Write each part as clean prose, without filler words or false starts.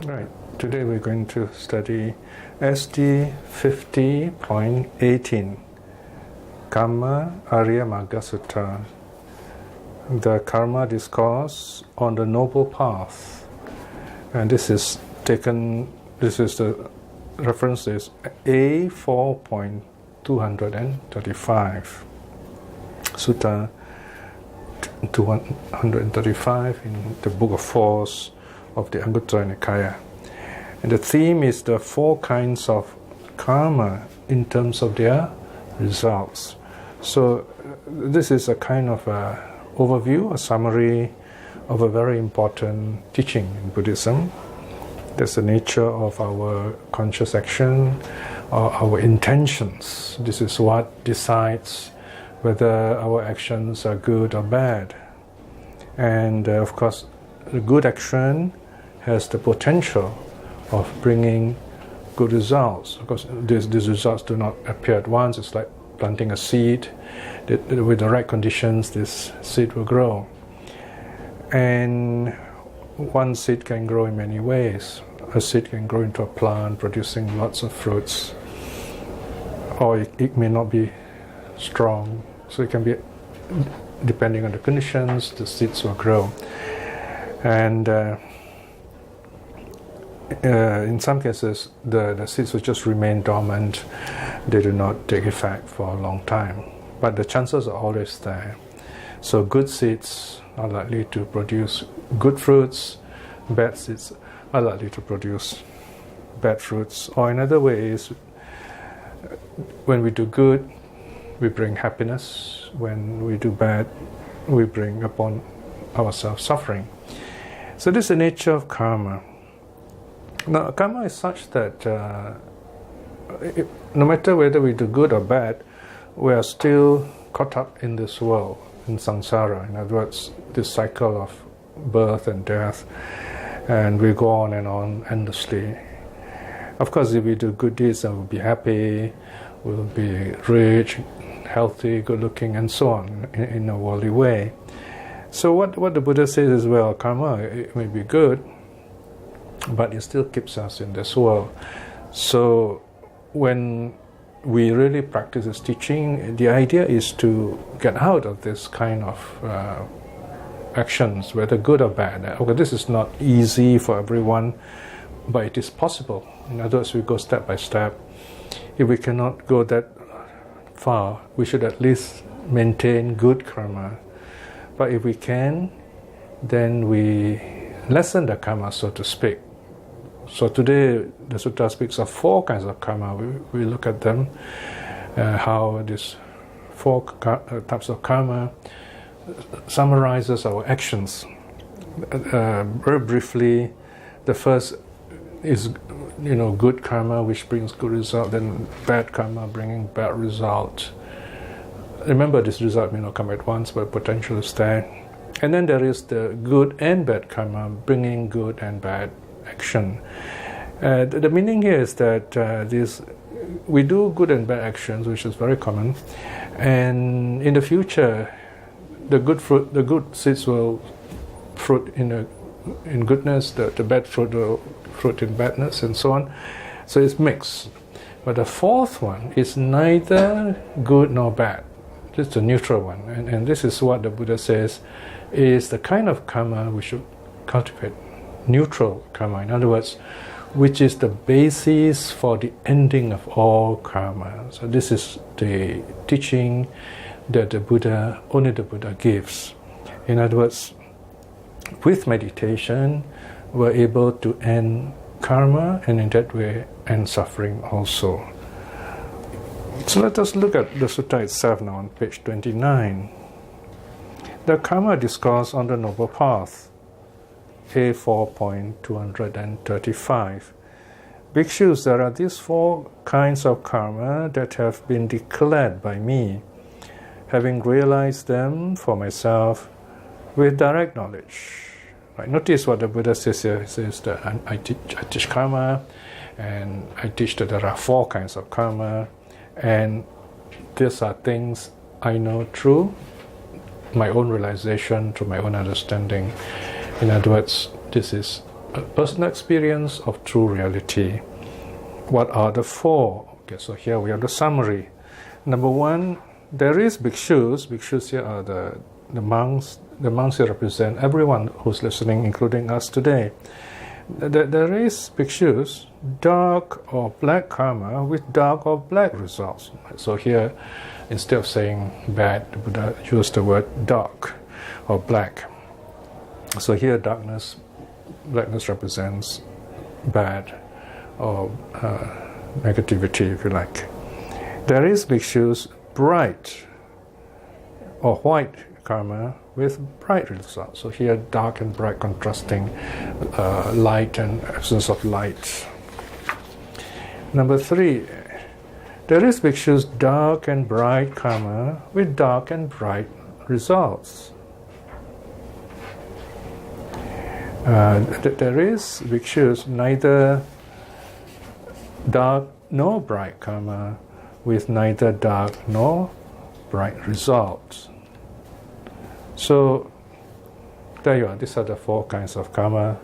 Right. Today we're going to study SD 50.18 Karma Arya Magga Sutta, the Karma Discourse on the Noble Path. And this is the reference is A 4.235, Sutta 235 in the Book of Force of the Anguttara Nikaya. And the theme is the four kinds of karma in terms of their results. So this is a kind of overview, a summary of a very important teaching in Buddhism. That's the nature of our conscious action or our intentions. This is what decides whether our actions are good or bad. And of course, the good action has the potential of bringing good results. Of course, these results do not appear at once. It's like planting a seed. With the right conditions, this seed will grow. And one seed can grow in many ways. A seed can grow into a plant producing lots of fruits, or it may not be strong. So it can be, depending on the conditions, the seeds will grow. And in some cases, the seeds will just remain dormant. They do not take effect for a long time. But the chances are always there. So good seeds are likely to produce good fruits. Bad seeds are likely to produce bad fruits. Or in other ways, when we do good, we bring happiness. When we do bad, we bring upon ourselves suffering. So this is the nature of karma. Now, karma is such that no matter whether we do good or bad, we are still caught up in this world, in samsara. In other words, this cycle of birth and death, and we go on and on endlessly. Of course, if we do good deeds, then we'll be happy, we'll be rich, healthy, good-looking, and so on, in a worldly way. So what the Buddha says is, well, karma, it may be good, but it still keeps us in this world. So when we really practice this teaching, the idea is to get out of this kind of actions, whether good or bad. Okay, this is not easy for everyone, but it is possible. In other words, we go step by step. If we cannot go that far, we should at least maintain good karma. But if we can, then we lessen the karma, so to speak. So today, the sutta speaks of four kinds of karma. We look at them, how these four types of karma summarizes our actions. Very briefly, the first is, good karma, which brings good result. Then bad karma, bringing bad result. Remember, this result may not come at once, but potential is there. And then there is the good and bad karma, bringing good and bad action. The meaning here is that we do good and bad actions, which is very common, and in the future, the good seeds will fruit in goodness, the bad fruit will fruit in badness, and so on. So it's mixed. But the fourth one is neither good nor bad. It's the neutral one, and this is what the Buddha says is the kind of karma we should cultivate. Neutral karma, in other words, which is the basis for the ending of all karma. So this is the teaching that only the Buddha gives. In other words, with meditation, we're able to end karma, and in that way end suffering also. So let us look at the sutta itself now on page 29. The Karma Discourse on the Noble Path, A 4.235. Bhikshus, there are these four kinds of karma that have been declared by me, having realized them for myself with direct knowledge. Right? Notice what the Buddha says here. He says that I teach karma, and I teach that there are four kinds of karma, and these are things I know through my own realization, through my own understanding. In other words, this is a personal experience of true reality. What are the four? Okay, so here we have the summary. Number one, there is bhikshus. Bhikshus here are the monks. The monks here represent everyone who's listening, including us today. There is bhikshus, dark or black karma with dark or black results. So here, instead of saying bad, the Buddha used the word dark or black. So here blackness represents bad or negativity, if you like. There is bhikshus, bright or white karma with bright results. So here dark and bright contrasting, light and absence of light. Number three, there is bhikshus, dark and bright karma with dark and bright results. There is bhikshus, neither dark nor bright karma with neither dark nor bright results. So there you are. These are the four kinds of karma.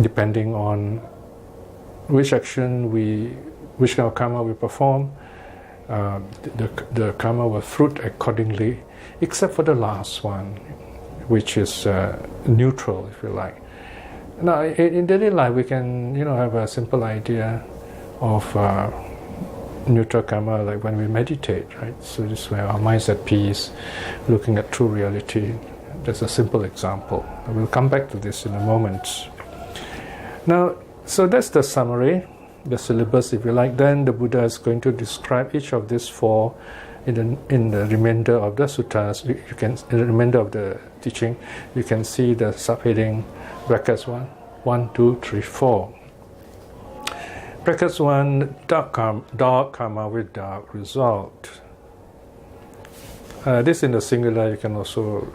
Depending on which action which kind of karma we perform, the karma will fruit accordingly, except for the last one, which is neutral, if you like. Now, in daily life, we can have a simple idea of neutral karma, like when we meditate, right? So this way our mind's at peace, looking at true reality. That's a simple example. I will come back to this in a moment. Now, so that's the summary, the syllabus, if you like. Then the Buddha is going to describe each of these four in the remainder of the suttas. You can, in the remainder of the teaching, you can see the subheading brackets 1, 2, 3, 4. Brackets 1, dark karma with dark result. This in the singular. You can also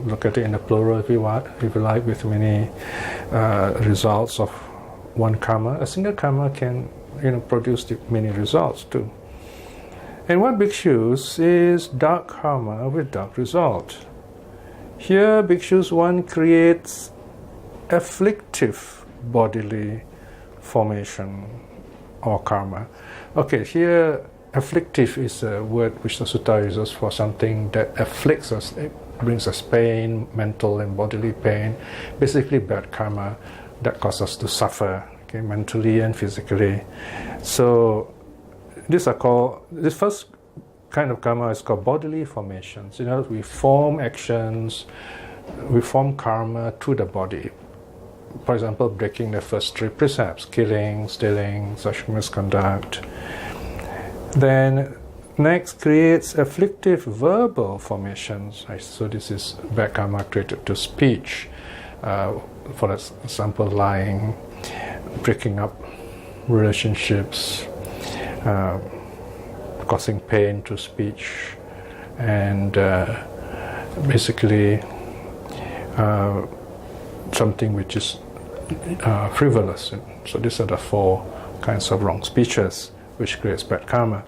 look at it in the plural if you like, with many results of one karma. A single karma can produce many results too. And what bhikshus is dark karma with dark result. Here bhikshus, one creates afflictive bodily formation or karma. Okay, here afflictive is a word which the sutta uses for something that afflicts us. It brings us pain, mental and bodily pain, basically bad karma that causes us to suffer, okay, mentally and physically. So this first kind of karma is called bodily formations. We form actions, we form karma through the body. For example, breaking the first three precepts, killing, stealing, sexual misconduct. Then next creates afflictive verbal formations. Right? So this is bad karma created to speech. For example, lying, breaking up relationships, causing pain to speech, and basically something which is frivolous. So these are the four kinds of wrong speeches which creates bad karma.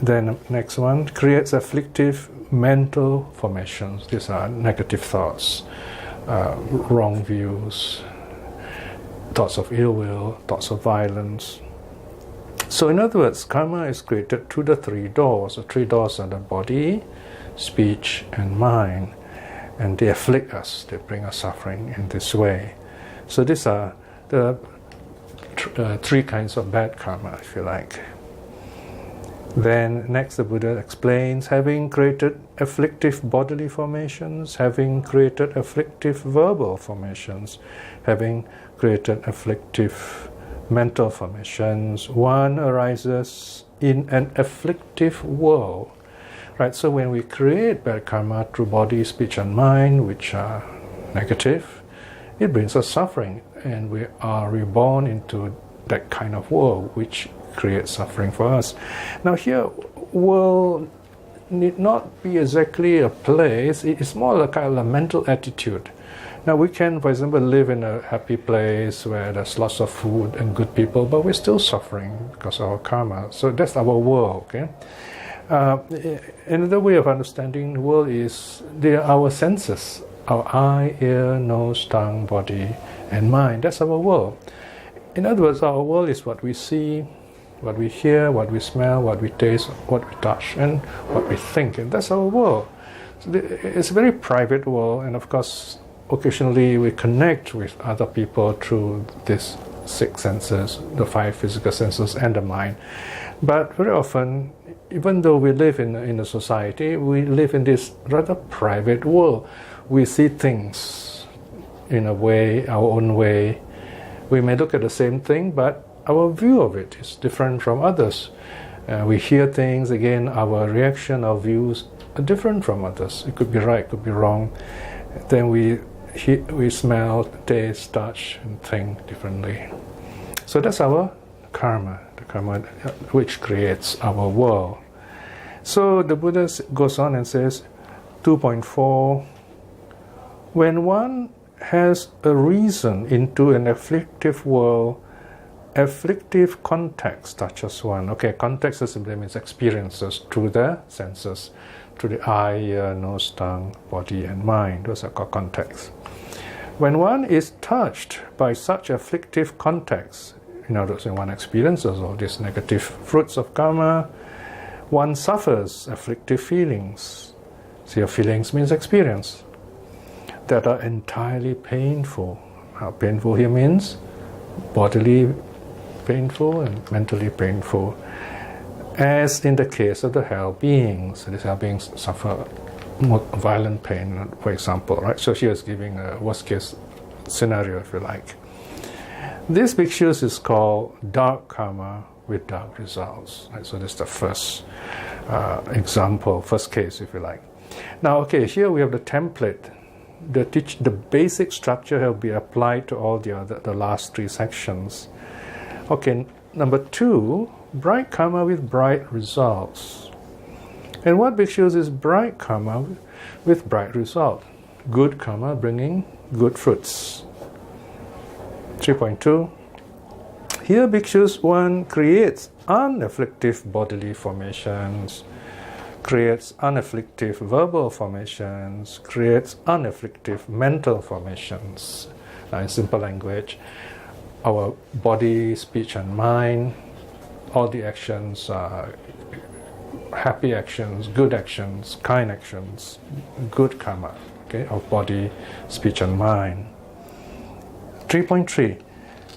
Then next one creates afflictive mental formations. These are negative thoughts, wrong views, thoughts of ill will, thoughts of violence. So in other words, karma is created through the three doors. The three doors are the body, speech, and mind. And they afflict us, they bring us suffering in this way. So these are the three kinds of bad karma, if you like. Then next the Buddha explains, having created afflictive bodily formations, having created afflictive verbal formations, having created afflictive mental formations, one arises in an afflictive world. Right, so when we create bad karma through body, speech and mind, which are negative, it brings us suffering, and we are reborn into that kind of world which creates suffering for us. Now here, world need not be exactly a place, it's more like kind of a mental attitude. Now we can, for example, live in a happy place where there's lots of food and good people, but we're still suffering because of our karma. So that's our world, okay? Another way of understanding the world is our senses our eye, ear, nose, tongue, body, and mind. That's our world. In other words, our world is what we see, what we hear, what we smell, what we taste, what we touch, and what we think. And that's our world. So it's a very private world, and of course, occasionally we connect with other people through these six senses, the five physical senses, and the mind. But very often, even though we live in a society, we live in this rather private world. We see things in a way, our own way. We may look at the same thing, but our view of it is different from others. We hear things, again, our reaction, our views are different from others. It could be right, it could be wrong. Then we smell, taste, touch, and think differently. So that's our karma, the karma which creates our world. So the Buddha goes on and says, 2.4, when one has a reason into an afflictive world, afflictive context touches one. Okay, context simply means experiences through the senses, through the eye, ear, nose, tongue, body, and mind. Those are called contexts. When one is touched by such afflictive contexts, in other words, when one experiences all these negative fruits of karma, one suffers afflictive feelings. See, feelings means experience that are entirely painful. How painful here means bodily painful and mentally painful, as in the case of the hell beings. These hell beings suffer more violent pain, for example, right? So she is giving a worst case scenario, if you like. This bhikshus is called dark karma with dark results. Right? So this is the first example, first case, if you like. Now, okay, here we have the template. The basic structure will be applied to all the last three sections. Okay, number 2, bright karma with bright results. And what bhikshus is bright karma with bright result? Good karma bringing good fruits. 3.2, here bhikshus, one creates unafflictive bodily formations, creates unafflictive verbal formations, creates unafflictive mental formations. Now, in simple language, our body, speech, and mind, all the actions are happy actions, good actions, kind actions, good karma, okay, of body, speech, and mind. 3.3,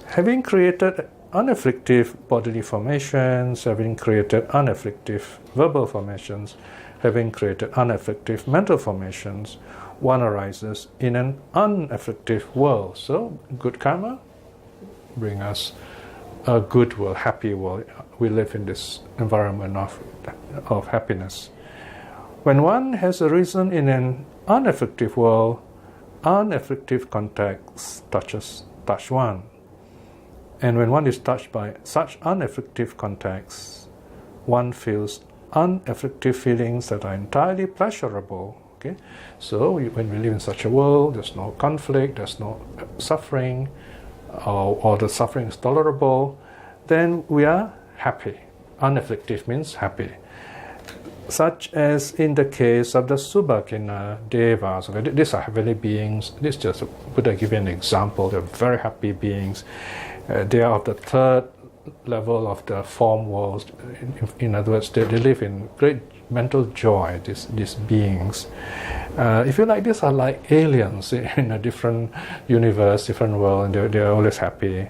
having created unafflictive bodily formations, having created unafflictive verbal formations, having created unafflictive mental formations, one arises in an unafflictive world. So, good karma bring us a good world, happy world. We live in this environment of happiness. When one has arisen in an unafflictive world, unafflictive contacts touch one. And when one is touched by such unafflictive contacts, one feels unafflictive feelings that are entirely pleasurable. Okay, so when we live in such a world, there's no conflict, there's no suffering, or the suffering is tolerable, then we are happy. Unafflictive means happy. Such as in the case of the Subhakina Devas. Okay, these are heavenly beings. This just Buddha give you an example. They're very happy beings. They are of the third level of the form world. In other words, they live in great mental joy, these beings. If you like, these are like aliens in a different universe, different world, and they're always happy.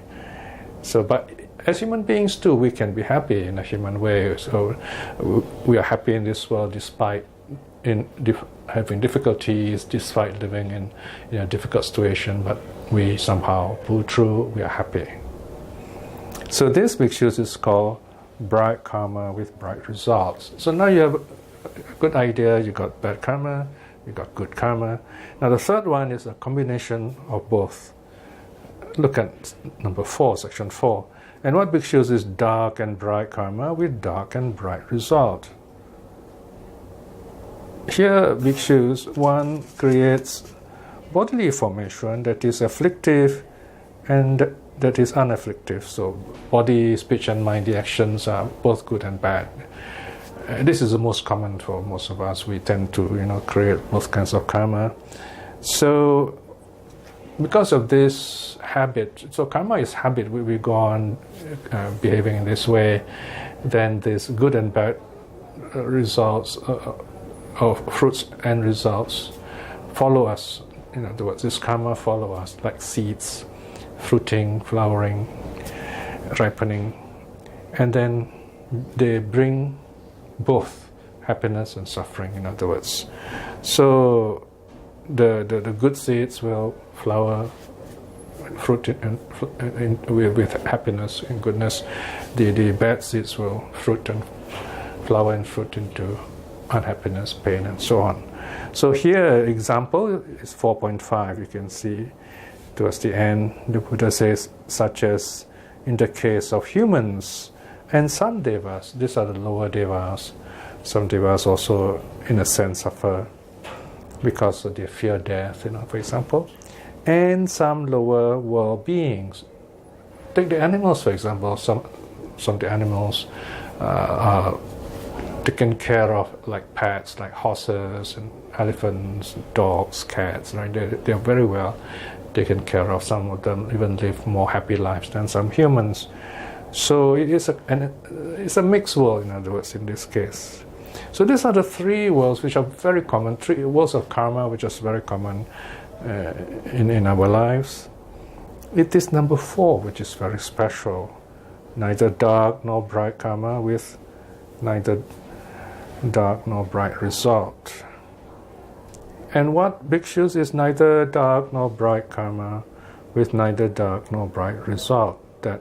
So, but as human beings too, we can be happy in a human way. So we are happy in this world despite having difficulties, despite living in a difficult situation, but we somehow pull through, we are happy. So this bhikshus is called bright karma with bright results. So now you have a good idea, you got bad karma, you got good karma. Now the third one is a combination of both. Look at number 4, section 4. And what bhikshus is dark and bright karma with dark and bright result. Here, bhikshus, one creates bodily formation that is afflictive and that is unafflictive. So body, speech, and mind, the actions are both good and bad. This is the most common for most of us. We tend to, create both kinds of karma. So because of this habit, so karma is habit, we go on behaving in this way, then this good and bad results of fruits and results follow us. In other words, this karma follow us like seeds, fruiting, flowering, ripening, and then they bring both happiness and suffering, in other words. So the good seeds will flower fruit with happiness and goodness. The bad seeds will fruit and flower and fruit into unhappiness, pain, and so on. So here example is 4.5. You can see towards the end the Buddha says, such as in the case of humans and some devas. These are the lower devas. Some devas also in a sense suffer because they fear death, for example, and some lower world beings. Take the animals, for example. Some of the animals are taken care of like pets, like horses and elephants, dogs, cats. Right? They're very well taken care of. Some of them even live more happy lives than some humans. So it is it's a mixed world, in other words, in this case. So these are the three worlds which are very common, three worlds of karma which is very common in our lives. It is number 4 which is very special. Neither dark nor bright karma with neither dark nor bright result. And what bhikshus is neither dark nor bright karma with neither dark nor bright result that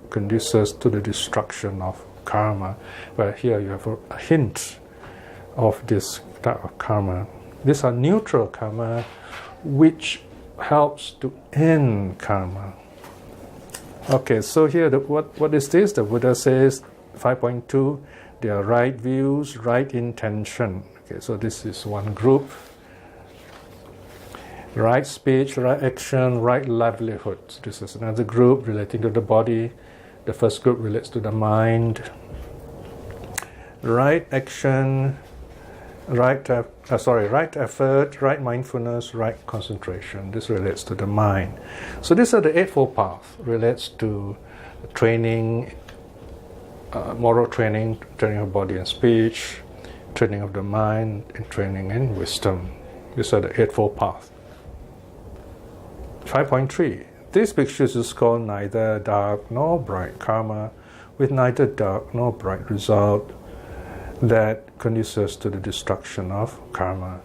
conduces to the destruction of karma. But here you have a hint of this type of karma. These are neutral karma which helps to end karma. Okay, so here what is this? The Buddha says 5.2, they are right views, right intention. Okay, so this is one group. Right speech, right action, right livelihood. This is another group relating to the body. The first group relates to the mind. Right action, right effort, right mindfulness, right concentration. This relates to the mind. So these are the Eightfold Path. Relates to training, moral training, training of body and speech, training of the mind, and training in wisdom. These are the Eightfold Path. 5.3. This bhikshus is called neither dark nor bright karma, with neither dark nor bright result that conduces to the destruction of karma.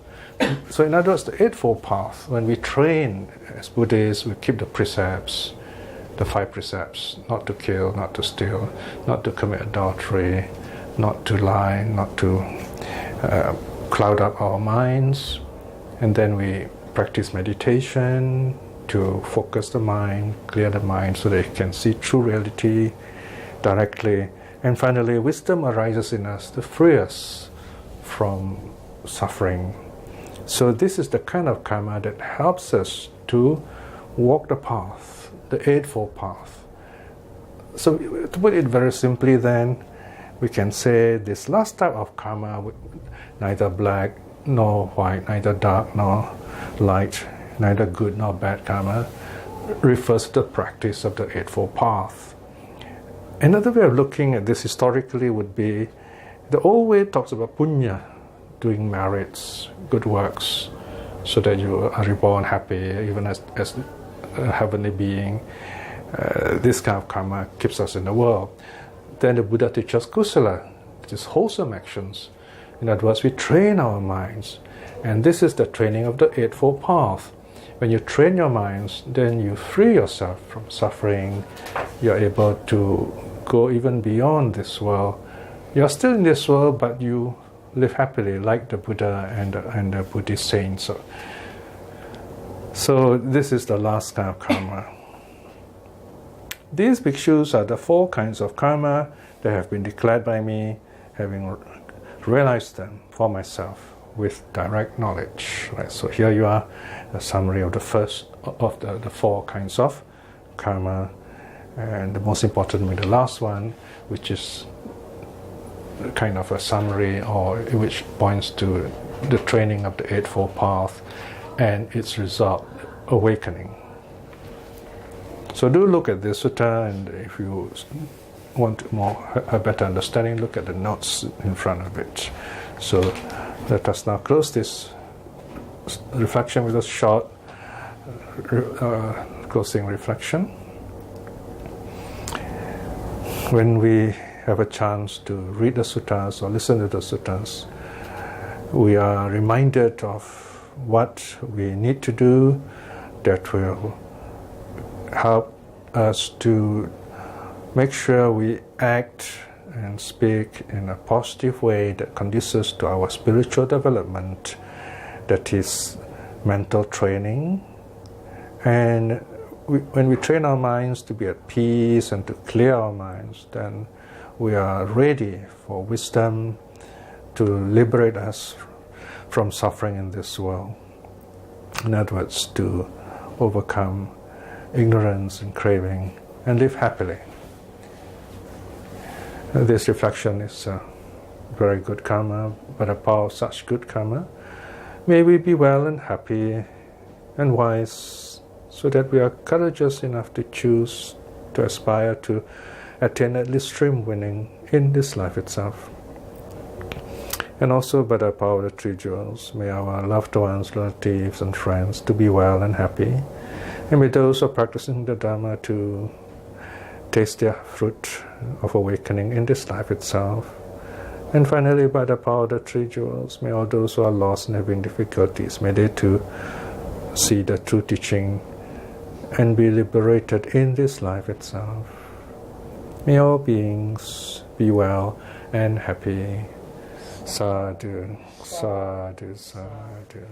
So in other words, the Eightfold Path, when we train as Buddhists, we keep the precepts, the 5 precepts, not to kill, not to steal, not to commit adultery, not to lie, not to cloud up our minds, and then we practice meditation to focus the mind, clear the mind so that it can see true reality directly. And finally, wisdom arises in us to free us from suffering. So this is the kind of karma that helps us to walk the path, the Eightfold Path. So to put it very simply then, we can say this last type of karma, neither black nor white, neither dark nor light, neither good nor bad karma, refers to the practice of the Eightfold Path. Another way of looking at this historically would be, the old way talks about punya, doing merits, good works, so that you are reborn happy, even as a heavenly being. This kind of karma keeps us in the world. Then the Buddha teaches kusala, which is wholesome actions. In other words, we train our minds. And this is the training of the Eightfold Path. When you train your minds, then you free yourself from suffering. You're able to go even beyond this world. You're still in this world, but you live happily, like the Buddha and the Buddhist saints. So this is the last kind of karma. These bhikshus are the 4 kinds of karma that have been declared by me, having realized them for myself with direct knowledge. Right? So here you are, a summary of the first of the 4 kinds of karma, and the most importantly, the last one, which is kind of a summary, or which points to the training of the Eightfold Path, and its result, awakening. So do look at this sutta, and if you want a better understanding, look at the notes in front of it. So let us now close this reflection with a short closing reflection. When we have a chance to read the suttas or listen to the suttas, we are reminded of what we need to do that will help us to make sure we act and speak in a positive way that conduces to our spiritual development, that is mental training. And when we train our minds to be at peace and to clear our minds, then we are ready for wisdom to liberate us from suffering in this world. In other words, to overcome ignorance and craving and live happily. This reflection is a very good karma, but a power of such good karma. May we be well and happy and wise, so that we are courageous enough to choose to aspire to attain at least stream winning in this life itself. And also by the power of the three jewels, may our loved ones, relatives and friends to be well and happy, and may those who are practicing the Dharma to taste their fruit of awakening in this life itself. And finally, by the power of the three jewels, may all those who are lost and having difficulties, may they too see the true teaching and be liberated in this life itself. May all beings be well and happy. Sadhu, sadhu, sadhu.